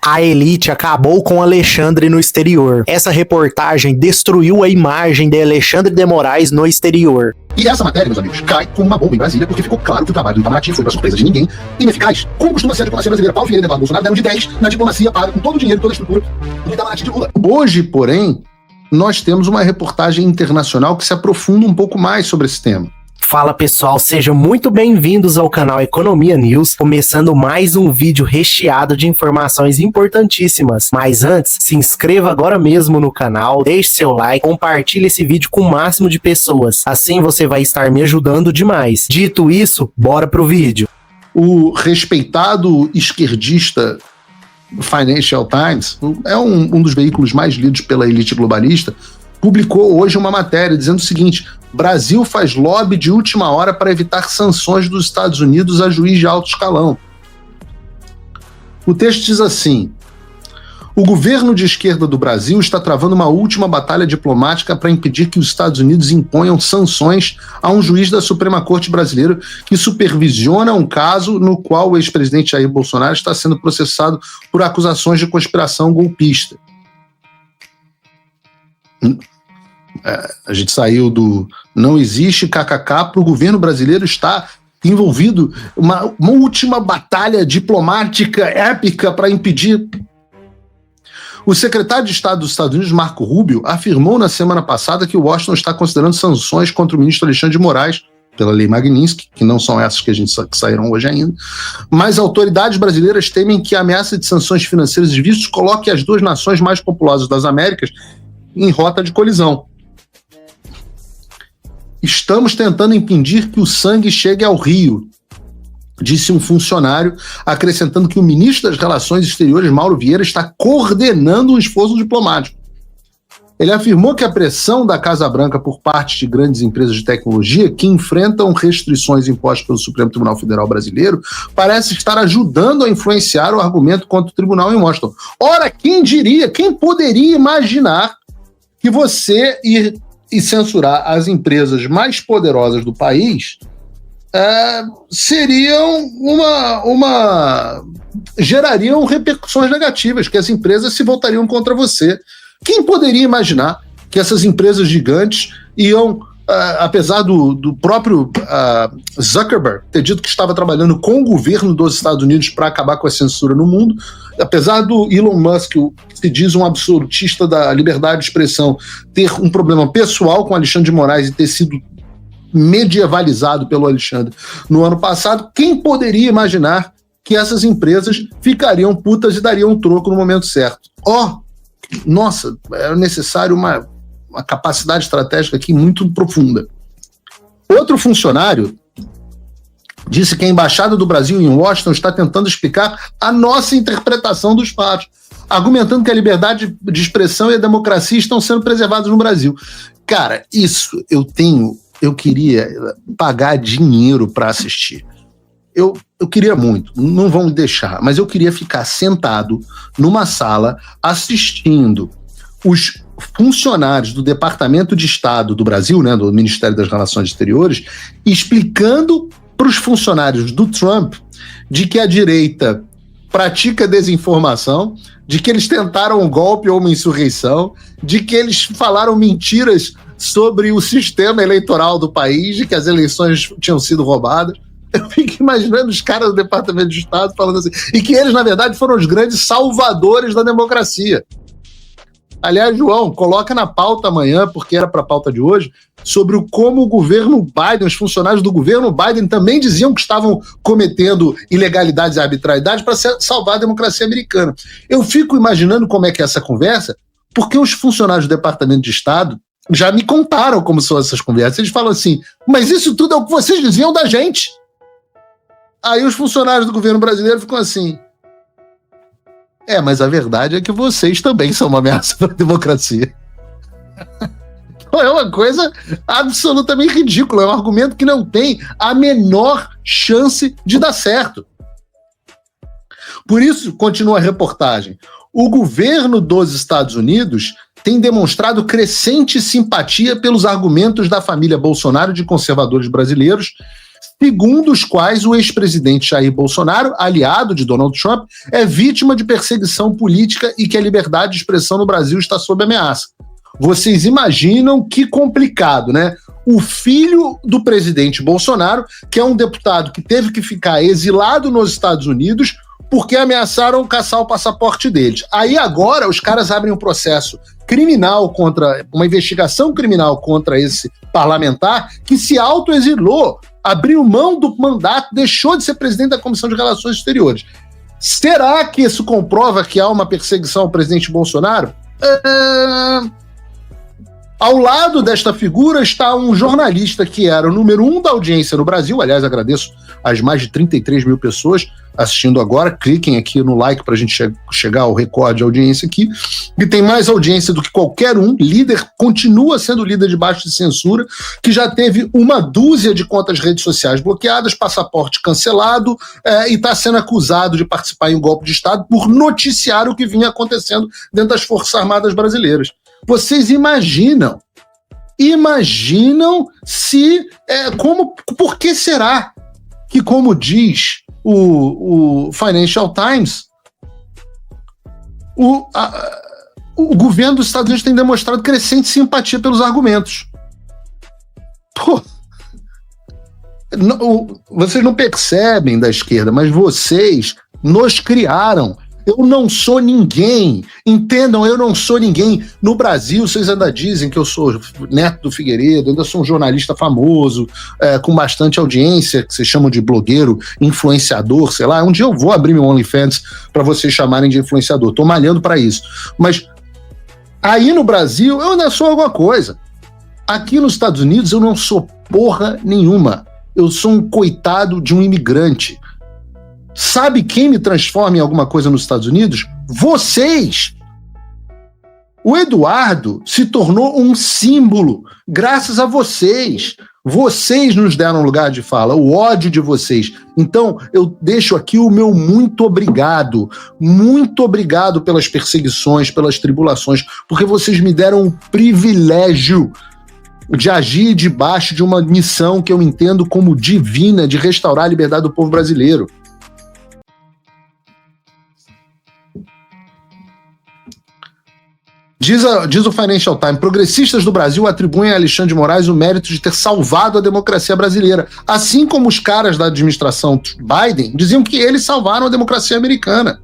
A elite acabou com Alexandre no exterior. Essa reportagem destruiu a imagem de Alexandre de Moraes no exterior. E essa matéria, meus amigos, cai como uma bomba em Brasília, porque ficou claro que o trabalho do Itamaraty foi, pra surpresa de ninguém, ineficaz. Como costuma ser a diplomacia brasileira, Paulo Vieira e Eduardo Bolsonaro deram de 10 na diplomacia paga com todo o dinheiro, toda a estrutura do Itamaraty de Lula. Hoje, porém, nós temos uma reportagem internacional que se aprofunda um pouco mais sobre esse tema. Fala pessoal, sejam muito bem-vindos ao canal Economia News, começando mais um vídeo recheado de informações importantíssimas. Mas antes, se inscreva agora mesmo no canal, deixe seu like, compartilhe esse vídeo com o máximo de pessoas, assim você vai estar me ajudando demais. Dito isso, bora pro vídeo. O respeitado esquerdista Financial Times, é um dos veículos mais lidos pela elite globalista, publicou hoje uma matéria dizendo o seguinte: Brasil faz lobby de última hora para evitar sanções dos Estados Unidos a juiz de alto escalão. O texto diz assim: o governo de esquerda do Brasil está travando uma última batalha diplomática para impedir que os Estados Unidos imponham sanções a um juiz da Suprema Corte brasileira que supervisiona um caso no qual o ex-presidente Jair Bolsonaro está sendo processado por acusações de conspiração golpista. A gente saiu do não existe kkk para o governo brasileiro estar envolvido uma última batalha diplomática épica para impedir. O secretário de Estado dos Estados Unidos, Marco Rubio, afirmou na semana passada que Washington está considerando sanções contra o ministro Alexandre de Moraes pela lei Magnitsky, que não são essas que que saíram hoje ainda, mas autoridades brasileiras temem que a ameaça de sanções financeiras e vistos coloque as duas nações mais populosas das Américas em rota de colisão. Estamos tentando impedir que o sangue chegue ao Rio, disse um funcionário, acrescentando que o ministro das Relações Exteriores, Mauro Vieira, está coordenando um esforço diplomático. Ele afirmou que a pressão da Casa Branca por parte de grandes empresas de tecnologia que enfrentam restrições impostas pelo Supremo Tribunal Federal Brasileiro parece estar ajudando a influenciar o argumento contra o tribunal em Washington. Ora, quem diria, quem poderia imaginar que você ir e censurar as empresas mais poderosas do país gerariam repercussões negativas, que as empresas se voltariam contra você. Quem poderia imaginar que essas empresas gigantes iam, apesar do próprio Zuckerberg ter dito que estava trabalhando com o governo dos Estados Unidos para acabar com a censura no mundo, apesar do Elon Musk, que se diz um absolutista da liberdade de expressão, ter um problema pessoal com Alexandre de Moraes e ter sido medievalizado pelo Alexandre no ano passado, quem poderia imaginar que essas empresas ficariam putas e dariam um troco no momento certo? Nossa, é necessário uma capacidade estratégica aqui muito profunda. Outro funcionário disse que a Embaixada do Brasil em Washington está tentando explicar a nossa interpretação dos fatos, argumentando que a liberdade de expressão e a democracia estão sendo preservados no Brasil. Cara, isso eu queria pagar dinheiro para assistir. Eu queria muito, não vão me deixar, mas eu queria ficar sentado numa sala assistindo os funcionários do Departamento de Estado do Brasil, né, do Ministério das Relações Exteriores, explicando para os funcionários do Trump de que a direita pratica desinformação, de que eles tentaram um golpe ou uma insurreição, de que eles falaram mentiras sobre o sistema eleitoral do país, de que as eleições tinham sido roubadas. Eu fico imaginando os caras do Departamento de Estado falando assim, e que eles, na verdade, foram os grandes salvadores da democracia. Aliás, João, coloca na pauta amanhã, porque era para a pauta de hoje, sobre como o governo Biden, os funcionários do governo Biden também diziam que estavam cometendo ilegalidades e arbitrariedades para salvar a democracia americana. Eu fico imaginando como é que é essa conversa, porque os funcionários do Departamento de Estado já me contaram como são essas conversas. Eles falam assim, mas isso tudo é o que vocês diziam da gente. Aí os funcionários do governo brasileiro ficam assim, mas a verdade é que vocês também são uma ameaça para a democracia. É uma coisa absolutamente ridícula, é um argumento que não tem a menor chance de dar certo. Por isso, continua a reportagem, o governo dos Estados Unidos tem demonstrado crescente simpatia pelos argumentos da família Bolsonaro de conservadores brasileiros, segundo os quais o ex-presidente Jair Bolsonaro, aliado de Donald Trump, é vítima de perseguição política e que a liberdade de expressão no Brasil está sob ameaça. Vocês imaginam que complicado, né? O filho do presidente Bolsonaro, que é um deputado que teve que ficar exilado nos Estados Unidos porque ameaçaram caçar o passaporte deles. Aí agora os caras abrem um processo criminal uma investigação criminal contra esse parlamentar que se autoexilou, abriu mão do mandato, deixou de ser presidente da Comissão de Relações Exteriores. Será que isso comprova que há uma perseguição ao presidente Bolsonaro? Ao lado desta figura está um jornalista que era o número 1 da audiência no Brasil. Aliás, agradeço as mais de 33 mil pessoas assistindo agora. Cliquem aqui no like para a gente chegar ao recorde de audiência aqui. E tem mais audiência do que qualquer um. Líder, continua sendo líder debaixo de censura, que já teve uma dúzia de contas de redes sociais bloqueadas, passaporte cancelado e está sendo acusado de participar em um golpe de Estado por noticiar o que vinha acontecendo dentro das Forças Armadas brasileiras. Vocês imaginam se, por que será que, como diz o Financial Times, o governo dos Estados Unidos tem demonstrado crescente simpatia pelos argumentos? Pô, vocês não percebem da esquerda, mas vocês nos criaram. Eu não sou ninguém, entendam, eu não sou ninguém. No Brasil, vocês ainda dizem que eu sou neto do Figueiredo, ainda sou um jornalista famoso, com bastante audiência, que vocês chamam de blogueiro, influenciador, sei lá. Um dia eu vou abrir meu OnlyFans para vocês chamarem de influenciador, tô malhando para isso. Mas aí no Brasil, eu ainda sou alguma coisa. Aqui nos Estados Unidos, eu não sou porra nenhuma. Eu sou um coitado de um imigrante. Sabe quem me transforma em alguma coisa nos Estados Unidos? Vocês! O Eduardo se tornou um símbolo graças a vocês. Vocês nos deram lugar de fala, o ódio de vocês. Então, eu deixo aqui o meu muito obrigado pelas perseguições, pelas tribulações, porque vocês me deram o privilégio de agir debaixo de uma missão que eu entendo como divina, de restaurar a liberdade do povo brasileiro. Diz o Financial Times, progressistas do Brasil atribuem a Alexandre de Moraes o mérito de ter salvado a democracia brasileira, assim como os caras da administração Biden diziam que eles salvaram a democracia americana.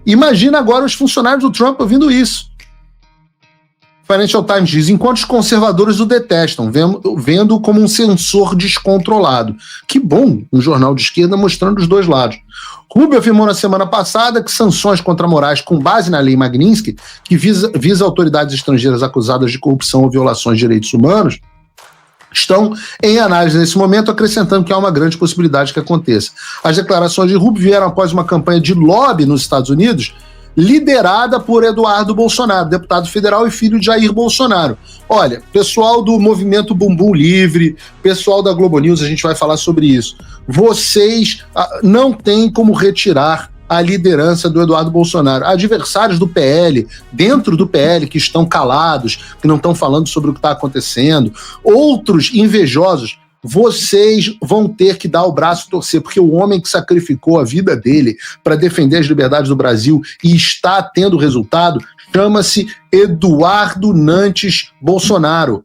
Imagina agora os funcionários do Trump ouvindo isso. Financial Times diz, enquanto os conservadores o detestam, vendo-o como um censor descontrolado. Que bom, um jornal de esquerda mostrando os dois lados. Rubio afirmou na semana passada que sanções contra Moraes com base na lei Magnitsky, que visa autoridades estrangeiras acusadas de corrupção ou violações de direitos humanos, estão em análise nesse momento, acrescentando que há uma grande possibilidade que aconteça. As declarações de Rubio vieram após uma campanha de lobby nos Estados Unidos, liderada por Eduardo Bolsonaro, deputado federal e filho de Jair Bolsonaro. Olha, pessoal do movimento Bumbum Livre, pessoal da Globo News, a gente vai falar sobre isso. Vocês não têm como retirar a liderança do Eduardo Bolsonaro. Adversários do PL, dentro do PL, que estão calados, que não estão falando sobre o que está acontecendo, outros invejosos, vocês vão ter que dar o braço a torcer, porque o homem que sacrificou a vida dele para defender as liberdades do Brasil e está tendo resultado, chama-se Eduardo Nantes Bolsonaro.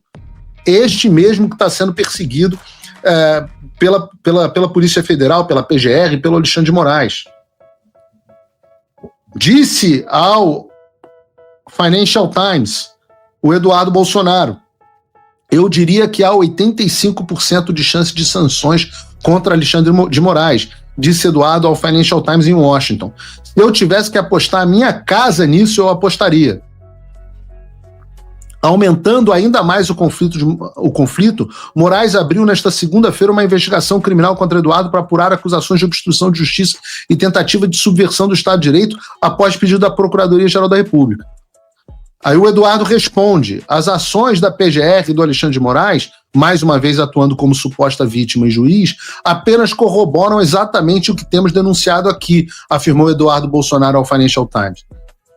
Este mesmo que está sendo perseguido pela Polícia Federal, pela PGR e pelo Alexandre de Moraes. Disse ao Financial Times o Eduardo Bolsonaro: eu diria que há 85% de chance de sanções contra Alexandre de Moraes, disse Eduardo ao Financial Times em Washington. Se eu tivesse que apostar a minha casa nisso, eu apostaria. Aumentando ainda mais o conflito, Moraes abriu nesta segunda-feira uma investigação criminal contra Eduardo para apurar acusações de obstrução de justiça e tentativa de subversão do Estado de Direito após pedido da Procuradoria-Geral da República. Aí o Eduardo responde: as ações da PGR e do Alexandre de Moraes, mais uma vez atuando como suposta vítima e juiz, apenas corroboram exatamente o que temos denunciado aqui, afirmou Eduardo Bolsonaro ao Financial Times.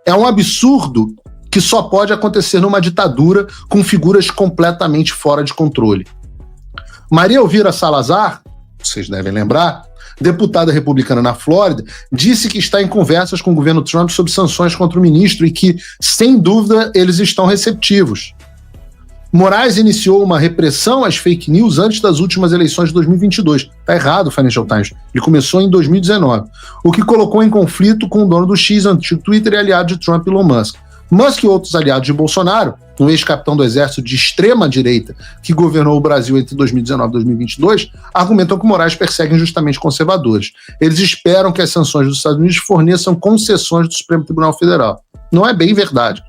É um absurdo que só pode acontecer numa ditadura com figuras completamente fora de controle. Maria Elvira Salazar, vocês devem lembrar, deputada republicana na Flórida, disse que está em conversas com o governo Trump sobre sanções contra o ministro e que, sem dúvida, eles estão receptivos. Moraes iniciou uma repressão às fake news antes das últimas eleições de 2022. Está errado o Financial Times. Ele começou em 2019, o que colocou em conflito com o dono do X, antigo Twitter e aliado de Trump, Elon Musk. Musk e outros aliados de Bolsonaro, um ex-capitão do exército de extrema-direita que governou o Brasil entre 2019 e 2022, argumentam que Moraes persegue injustamente conservadores. Eles esperam que as sanções dos Estados Unidos forneçam concessões do Supremo Tribunal Federal. Não é bem verdade.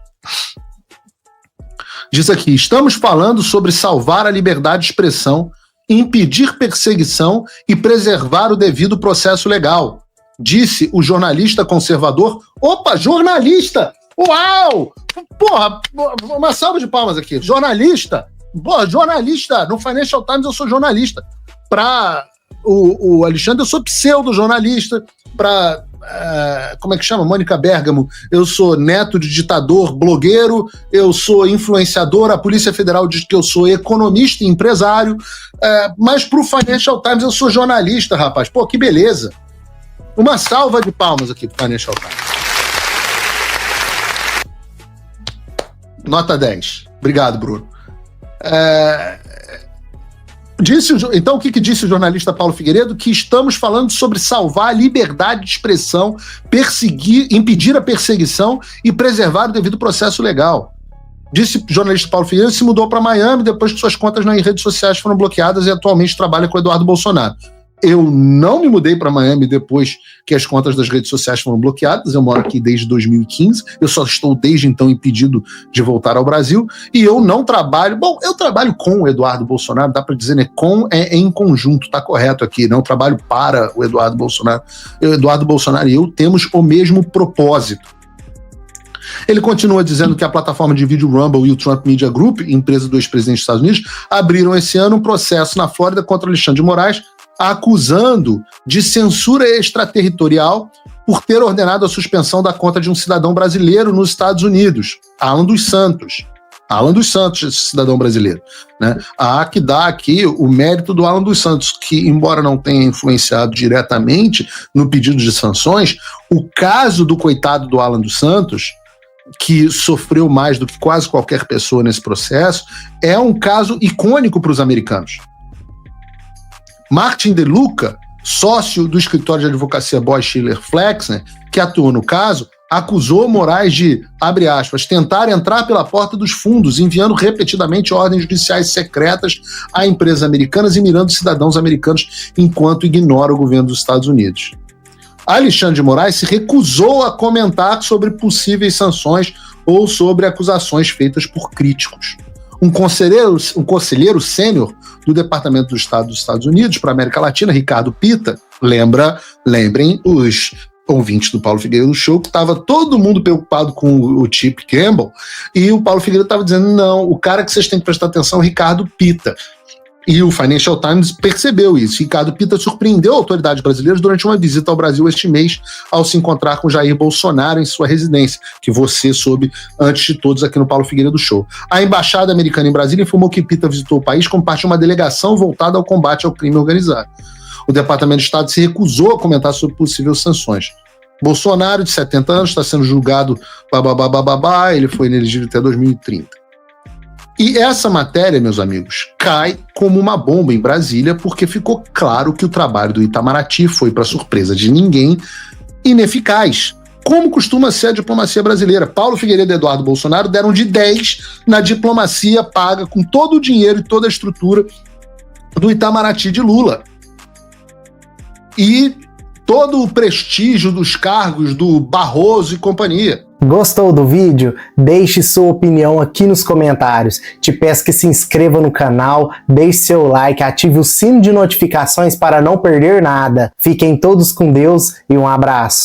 Diz aqui, estamos falando sobre salvar a liberdade de expressão, impedir perseguição e preservar o devido processo legal, disse o jornalista conservador. Opa, jornalista! Uau! Porra, uma salva de palmas aqui. Jornalista! Porra, jornalista! No Financial Times eu sou jornalista. Para o Alexandre eu sou pseudo-jornalista. Para como é que chama? Mônica Bergamo, eu sou neto de ditador, blogueiro, eu sou influenciador, a Polícia Federal diz que eu sou economista e empresário, mas pro Financial Times eu sou jornalista, rapaz. Pô, que beleza. Uma salva de palmas aqui pro Financial Times. Nota 10. Obrigado, Bruno. Então, o que disse o jornalista Paulo Figueiredo? Que estamos falando sobre salvar a liberdade de expressão, impedir a perseguição e preservar o devido processo legal. Disse o jornalista Paulo Figueiredo, se mudou para Miami depois que suas contas nas redes sociais foram bloqueadas e atualmente trabalha com Eduardo Bolsonaro. Eu não me mudei para Miami depois que as contas das redes sociais foram bloqueadas. Eu moro aqui desde 2015. Eu só estou desde então impedido de voltar ao Brasil. E eu não trabalho... Bom, eu trabalho com o Eduardo Bolsonaro. Dá para dizer, né? Com é em conjunto. Tá correto aqui. Não trabalho para o Eduardo Bolsonaro. O Eduardo Bolsonaro e eu temos o mesmo propósito. Ele continua dizendo que a plataforma de vídeo Rumble e o Trump Media Group, empresa do ex-presidente dos Estados Unidos, abriram esse ano um processo na Flórida contra Alexandre de Moraes, acusando de censura extraterritorial por ter ordenado a suspensão da conta de um cidadão brasileiro nos Estados Unidos, Alan dos Santos. Alan dos Santos, esse cidadão brasileiro, né? Há que dar aqui o mérito do Alan dos Santos, que, embora não tenha influenciado diretamente no pedido de sanções, o caso do coitado do Alan dos Santos, que sofreu mais do que quase qualquer pessoa nesse processo, é um caso icônico para os americanos. Martin De Luca, sócio do escritório de advocacia Boy Schiller Flexner, que atuou no caso, acusou Moraes de, abre aspas, tentar entrar pela porta dos fundos, enviando repetidamente ordens judiciais secretas a empresas americanas e mirando cidadãos americanos enquanto ignora o governo dos Estados Unidos. Alexandre de Moraes se recusou a comentar sobre possíveis sanções ou sobre acusações feitas por críticos. Um conselheiro sênior do Departamento do Estado dos Estados Unidos para a América Latina, Ricardo Pita, lembrem os ouvintes do Paulo Figueiredo do Show, que estava todo mundo preocupado com o Chip Campbell, e o Paulo Figueiredo estava dizendo, não, o cara que vocês têm que prestar atenção é o Ricardo Pita. E o Financial Times percebeu isso. Ricardo Pita surpreendeu autoridades brasileiras durante uma visita ao Brasil este mês, ao se encontrar com Jair Bolsonaro em sua residência, que você soube antes de todos aqui no Paulo Figueiredo Show. A embaixada americana em Brasília informou que Pita visitou o país como parte de uma delegação voltada ao combate ao crime organizado. O Departamento de Estado se recusou a comentar sobre possíveis sanções. Bolsonaro, de 70 anos, está sendo julgado, ele foi inelegível até 2030. E essa matéria, meus amigos, cai como uma bomba em Brasília, porque ficou claro que o trabalho do Itamaraty foi, para surpresa de ninguém, ineficaz. Como costuma ser a diplomacia brasileira. Paulo Figueiredo e Eduardo Bolsonaro deram de 10 na diplomacia paga com todo o dinheiro e toda a estrutura do Itamaraty de Lula. E todo o prestígio dos cargos do Barroso e companhia. Gostou do vídeo? Deixe sua opinião aqui nos comentários. Te peço que se inscreva no canal, deixe seu like, ative o sino de notificações para não perder nada. Fiquem todos com Deus e um abraço.